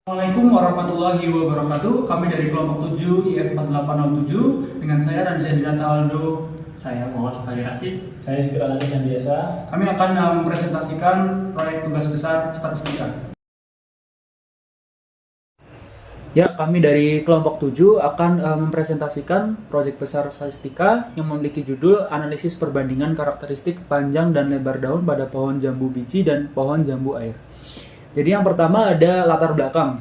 Assalamualaikum warahmatullahi wabarakatuh. Kami dari kelompok 7 IF 4807 dengan saya Ransyah Dinata Aldo. Saya Muhammad Fahri Rasid. Saya Zikir Aladin yang biasa. Kami akan mempresentasikan proyek tugas besar statistika. Ya, kami dari kelompok 7 akan mempresentasikan proyek besar statistika yang memiliki judul Analisis Perbandingan Karakteristik Panjang dan Lebar Daun pada Pohon Jambu Biji dan Pohon Jambu Air. Jadi yang pertama ada latar belakang.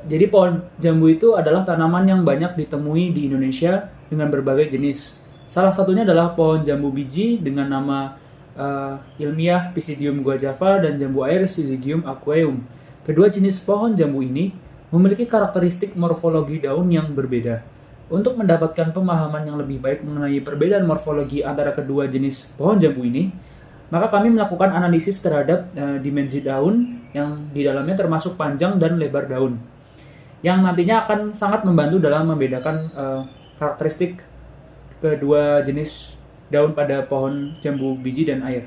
Jadi pohon jambu itu adalah tanaman yang banyak ditemui di Indonesia dengan berbagai jenis. Salah satunya adalah pohon jambu biji dengan nama ilmiah Pisidium guajava dan jambu air Syzygium aqueum. Kedua jenis pohon jambu ini memiliki karakteristik morfologi daun yang berbeda. Untuk mendapatkan pemahaman yang lebih baik mengenai perbedaan morfologi antara kedua jenis pohon jambu ini, maka kami melakukan analisis terhadap dimensi daun yang di dalamnya termasuk panjang dan lebar daun, yang nantinya akan sangat membantu dalam membedakan karakteristik kedua jenis daun pada pohon jambu biji dan air.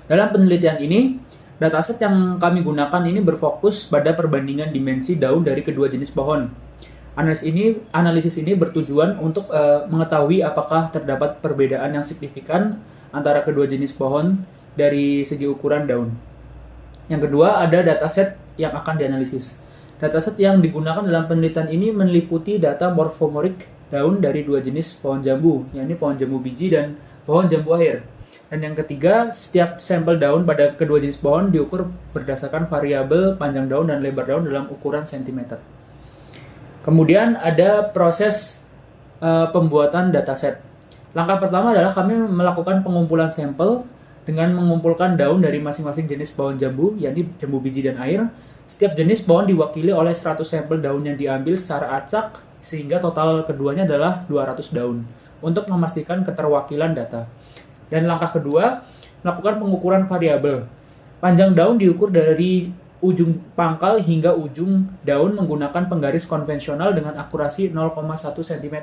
Dalam penelitian ini, dataset yang kami gunakan ini berfokus pada perbandingan dimensi daun dari kedua jenis pohon. Analisis ini bertujuan untuk mengetahui apakah terdapat perbedaan yang signifikan antara kedua jenis pohon dari segi ukuran daun. Yang kedua, ada dataset yang akan dianalisis. Dataset yang digunakan dalam penelitian ini meliputi data morfomorik daun dari dua jenis pohon jambu, yakni pohon jambu biji dan pohon jambu air. Dan yang ketiga, setiap sampel daun pada kedua jenis pohon diukur berdasarkan variabel panjang daun dan lebar daun dalam ukuran cm. Kemudian ada proses pembuatan dataset. Langkah pertama adalah kami melakukan pengumpulan sampel dengan mengumpulkan daun dari masing-masing jenis pohon jambu, yakni jambu biji dan air. Setiap jenis pohon diwakili oleh 100 sampel daun yang diambil secara acak, sehingga total keduanya adalah 200 daun, untuk memastikan keterwakilan data. Dan langkah kedua, melakukan pengukuran variabel. Panjang daun diukur dari ujung pangkal hingga ujung daun menggunakan penggaris konvensional dengan akurasi 0,1 cm.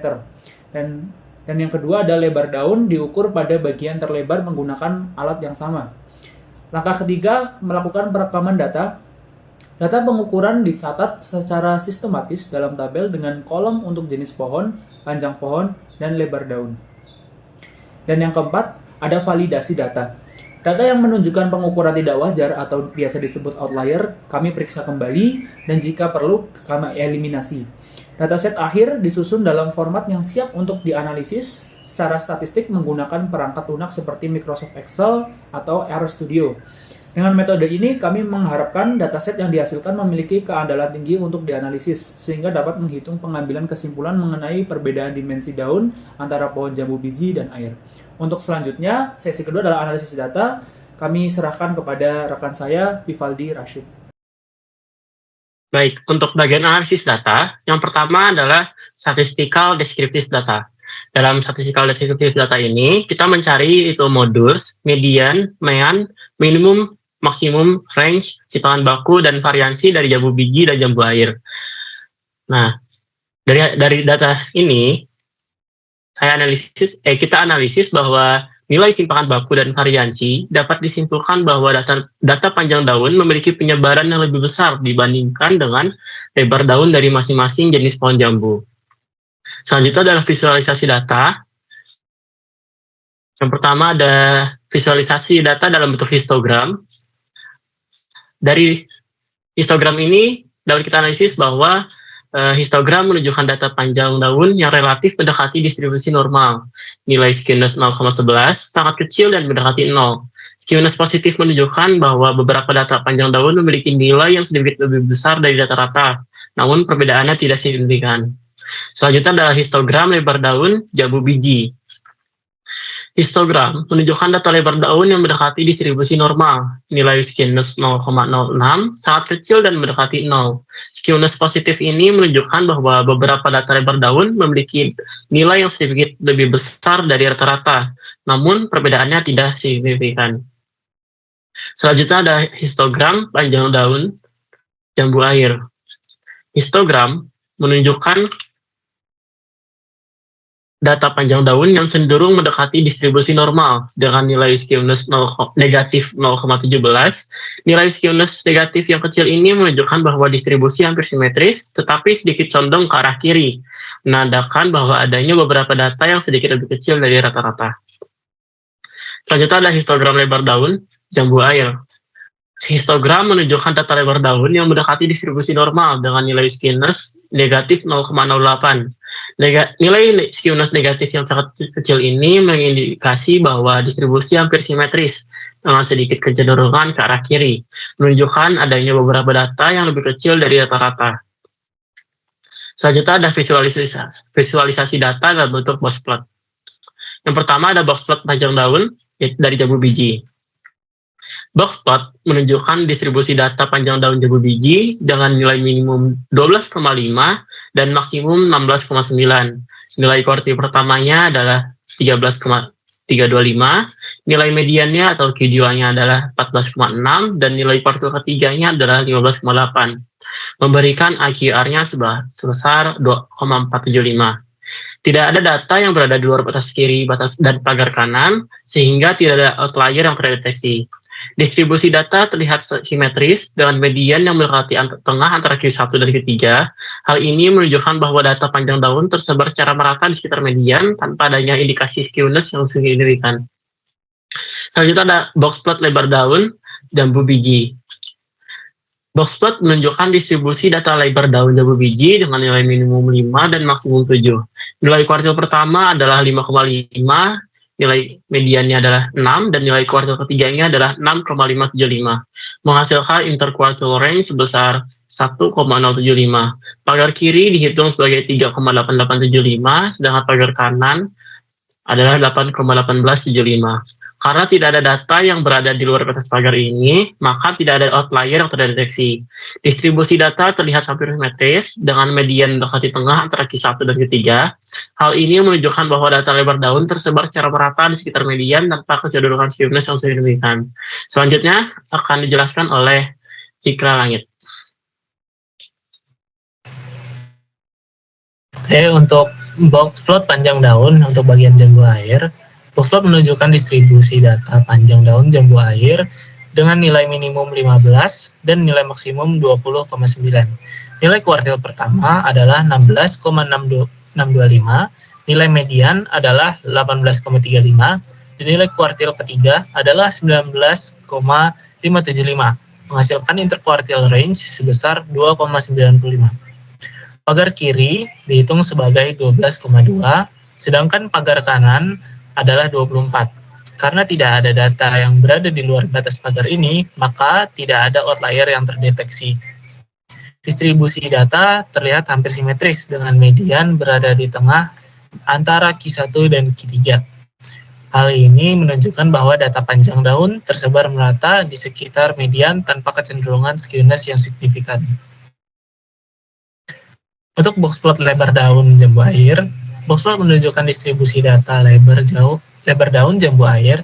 Dan yang kedua ada lebar daun diukur pada bagian terlebar menggunakan alat yang sama. Langkah ketiga, melakukan perekaman data. Data pengukuran dicatat secara sistematis dalam tabel dengan kolom untuk jenis pohon, panjang pohon, dan lebar daun. Dan yang keempat, ada validasi data. Data yang menunjukkan pengukuran tidak wajar atau biasa disebut outlier, kami periksa kembali dan jika perlu kami eliminasi. Dataset akhir disusun dalam format yang siap untuk dianalisis secara statistik menggunakan perangkat lunak seperti Microsoft Excel atau RStudio. Dengan metode ini, kami mengharapkan dataset yang dihasilkan memiliki keandalan tinggi untuk dianalisis, sehingga dapat menghitung pengambilan kesimpulan mengenai perbedaan dimensi daun antara pohon jambu biji dan air. Untuk selanjutnya, sesi kedua adalah analisis data. Kami serahkan kepada rekan saya, Vivaldi Rashid. Baik, untuk bagian analisis data, yang pertama adalah statistical descriptive data. Dalam statistical descriptive data ini, kita mencari itu modus, median, mean, minimum, maksimum, range, simpanan baku, dan variansi dari jambu biji dan jambu air. Nah, dari data ini, kita analisis bahwa nilai simpangan baku dan variansi dapat disimpulkan bahwa data panjang daun memiliki penyebaran yang lebih besar dibandingkan dengan lebar daun dari masing-masing jenis pohon jambu. Selanjutnya adalah visualisasi data. Yang pertama ada visualisasi data dalam bentuk histogram. Dari histogram ini dapat kita analisis bahwa histogram menunjukkan data panjang daun yang relatif mendekati distribusi normal. Nilai skewness 0,11 sangat kecil dan mendekati 0. Skewness positif menunjukkan bahwa beberapa data panjang daun memiliki nilai yang sedikit lebih besar dari data rata, namun perbedaannya tidak signifikan. Selanjutnya adalah histogram lebar daun jambu biji. Histogram menunjukkan data lebar daun yang mendekati distribusi normal. Nilai skewness 0,06 sangat kecil dan mendekati 0. Skewness positif ini menunjukkan bahwa beberapa data lebar daun memiliki nilai yang sedikit lebih besar dari rata-rata, namun perbedaannya tidak signifikan. Selanjutnya ada histogram panjang daun jambu air. Histogram menunjukkan data panjang daun yang cenderung mendekati distribusi normal dengan nilai skewness negatif 0,17. Nilai skewness negatif yang kecil ini menunjukkan bahwa distribusi hampir simetris, tetapi sedikit condong ke arah kiri, menandakan bahwa adanya beberapa data yang sedikit lebih kecil dari rata-rata. Selanjutnya ada histogram lebar daun jambu air. Histogram menunjukkan data lebar daun yang mendekati distribusi normal dengan nilai skewness negatif 0,08. Nilai skewness negatif yang sangat kecil ini mengindikasi bahwa distribusi hampir simetris dengan sedikit kecenderungan ke arah kiri, menunjukkan adanya beberapa data yang lebih kecil dari rata-rata. Selanjutnya ada visualisasi data dalam bentuk box plot. Yang pertama ada box plot panjang daun dari jambu biji. Box plot menunjukkan distribusi data panjang daun jambu biji dengan nilai minimum 12,5 dan maksimum 16,9. Nilai kuartil pertamanya adalah 13,325, nilai mediannya atau Q2-nya adalah 14,6, dan nilai kuartil ketiganya adalah 15,8, memberikan AQR-nya sebesar 2,475. Tidak ada data yang berada di luar batas kiri dan pagar kanan, sehingga tidak ada outlier yang terdeteksi. Distribusi data terlihat simetris dengan median yang mendekati tengah antara Q1 dan Q3. Hal ini menunjukkan bahwa data panjang daun tersebar secara merata di sekitar median tanpa adanya indikasi skewness yang signifikan. Selanjutnya ada box plot lebar daun jambu biji. Box plot menunjukkan distribusi data lebar daun jambu biji dengan nilai minimum 5 dan maksimum 7. Nilai kuartil pertama adalah 5,5, nilai mediannya adalah 6, dan nilai kuartil ketiganya adalah 6,575, menghasilkan interquartile range sebesar 1,075. Pagar kiri dihitung sebagai 3,8875, sedangkan pagar kanan adalah 8,1875. Karena tidak ada data yang berada di luar batas pagar ini, maka tidak ada outlier yang terdeteksi. Distribusi data terlihat hampir simetris dengan median mendekati tengah antara Q1 dan Q3. Hal ini menunjukkan bahwa data lebar daun tersebar secara merata di sekitar median tanpa kecenderungan skewness yang signifikan. Selanjutnya akan dijelaskan oleh Cikra Langit. Oke, untuk box plot panjang daun untuk bagian jambu air, box plot menunjukkan distribusi data panjang daun jambu air dengan nilai minimum 15 dan nilai maksimum 20,9. Nilai kuartil pertama adalah 16,625, nilai median adalah 18,35, dan nilai kuartil ketiga adalah 19,575, menghasilkan interquartile range sebesar 2,95. Pagar kiri dihitung sebagai 12,2, sedangkan pagar kanan adalah 24. Karena tidak ada data yang berada di luar batas pagar ini, maka tidak ada outlier yang terdeteksi. Distribusi data terlihat hampir simetris dengan median berada di tengah antara Q1 dan Q3. Hal ini menunjukkan bahwa data panjang daun tersebar merata di sekitar median tanpa kecenderungan skewness yang signifikan. Untuk box plot lebar daun jambu air, box plot menunjukkan distribusi data lebar daun jambu air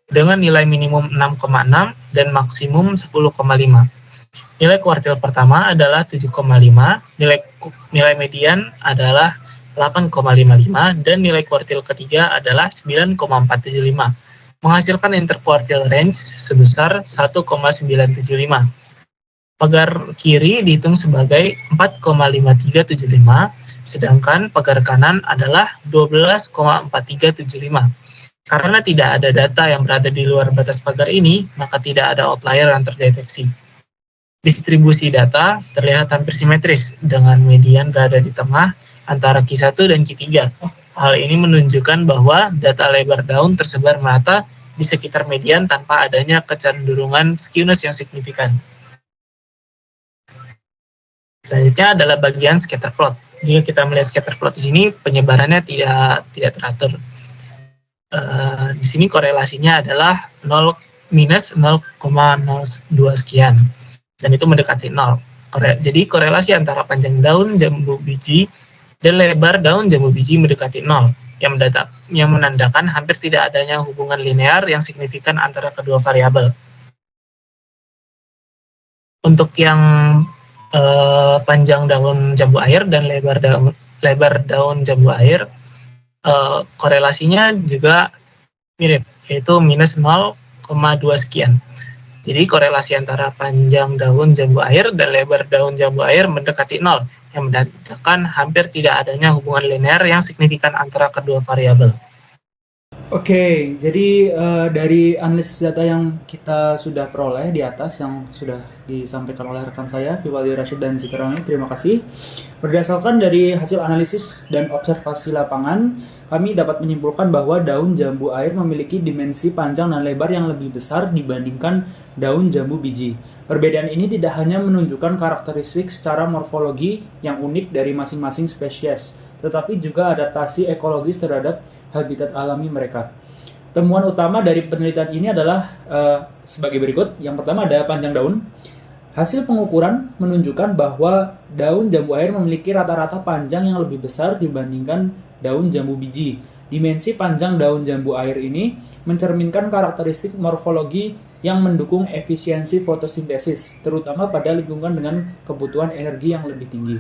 dengan nilai minimum 6,6 dan maksimum 10,5. Nilai kuartil pertama adalah 7,5, nilai median adalah 8,55, dan nilai kuartil ketiga adalah 9,475, menghasilkan interquartile range sebesar 1,975. Pagar kiri dihitung sebagai 4,5375, sedangkan pagar kanan adalah 12,4375. Karena tidak ada data yang berada di luar batas pagar ini, maka tidak ada outlier yang terdeteksi. Distribusi data terlihat hampir simetris dengan median berada di tengah antara Q1 dan Q3. Hal ini menunjukkan bahwa data lebar daun tersebar merata di sekitar median tanpa adanya kecenderungan skewness yang signifikan. Selanjutnya adalah bagian scatter plot. Jika kita melihat scatter plot di sini, penyebarannya tidak teratur. Di sini korelasinya adalah minus 0,02 sekian, dan itu mendekati 0. Jadi korelasi antara panjang daun jambu biji dan lebar daun jambu biji mendekati 0, yang menandakan hampir tidak adanya hubungan linear yang signifikan antara kedua variabel. Untuk yang panjang daun jambu air dan lebar daun jambu air, korelasinya juga mirip, yaitu minus 0,2 sekian. Jadi korelasi antara panjang daun jambu air dan lebar daun jambu air mendekati 0, yang menandakan hampir tidak adanya hubungan linear yang signifikan antara kedua variabel. Oke, jadi dari analisis data yang kita sudah peroleh di atas yang sudah disampaikan oleh rekan saya, Vivaldi Rashid dan Zikroni, terima kasih. Berdasarkan dari hasil analisis dan observasi lapangan, kami dapat menyimpulkan bahwa daun jambu air memiliki dimensi panjang dan lebar yang lebih besar dibandingkan daun jambu biji. Perbedaan ini tidak hanya menunjukkan karakteristik secara morfologi yang unik dari masing-masing spesies, tetapi juga adaptasi ekologis terhadap habitat alami mereka. Temuan utama dari penelitian ini adalah sebagai berikut. Yang pertama ada panjang daun. Hasil pengukuran menunjukkan bahwa daun jambu air memiliki rata-rata panjang yang lebih besar dibandingkan daun jambu biji. Dimensi panjang daun jambu air ini mencerminkan karakteristik morfologi yang mendukung efisiensi fotosintesis, terutama pada lingkungan dengan kebutuhan energi yang lebih tinggi.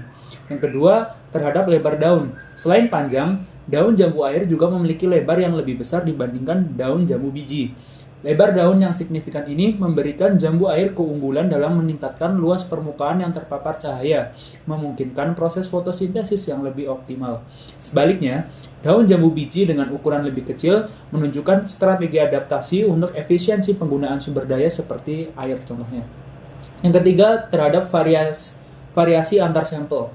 Yang kedua, terhadap lebar daun. Selain panjang, daun jambu air juga memiliki lebar yang lebih besar dibandingkan daun jambu biji. Lebar daun yang signifikan ini memberikan jambu air keunggulan dalam meningkatkan luas permukaan yang terpapar cahaya, memungkinkan proses fotosintesis yang lebih optimal. Sebaliknya, daun jambu biji dengan ukuran lebih kecil menunjukkan strategi adaptasi untuk efisiensi penggunaan sumber daya seperti air contohnya. Yang ketiga, terhadap variasi antar sampel.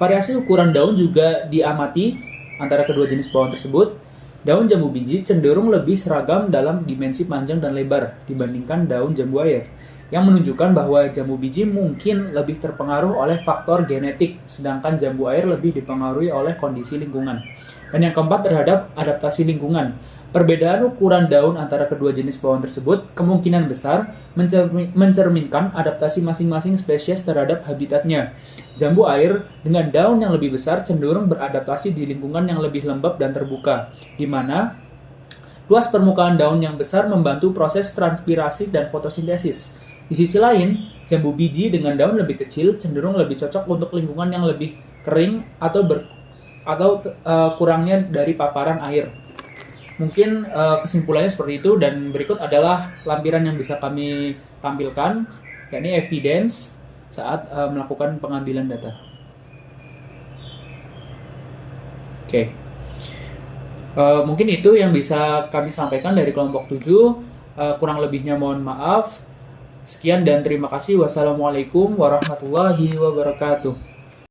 Variasi ukuran daun juga diamati antara kedua jenis pohon tersebut. Daun jambu biji cenderung lebih seragam dalam dimensi panjang dan lebar dibandingkan daun jambu air, yang menunjukkan bahwa jambu biji mungkin lebih terpengaruh oleh faktor genetik, sedangkan jambu air lebih dipengaruhi oleh kondisi lingkungan. Dan yang keempat, terhadap adaptasi lingkungan. Perbedaan ukuran daun antara kedua jenis pohon tersebut kemungkinan besar mencerminkan adaptasi masing-masing spesies terhadap habitatnya. Jambu air dengan daun yang lebih besar cenderung beradaptasi di lingkungan yang lebih lembab dan terbuka, di mana luas permukaan daun yang besar membantu proses transpirasi dan fotosintesis. Di sisi lain, jambu biji dengan daun lebih kecil cenderung lebih cocok untuk lingkungan yang lebih kering atau kurangnya dari paparan air. Mungkin kesimpulannya seperti itu, dan berikut adalah lampiran yang bisa kami tampilkan, yakni evidence saat melakukan pengambilan data. Oke. Mungkin itu yang bisa kami sampaikan dari kelompok 7. Kurang lebihnya mohon maaf. Sekian dan terima kasih. Wassalamualaikum warahmatullahi wabarakatuh.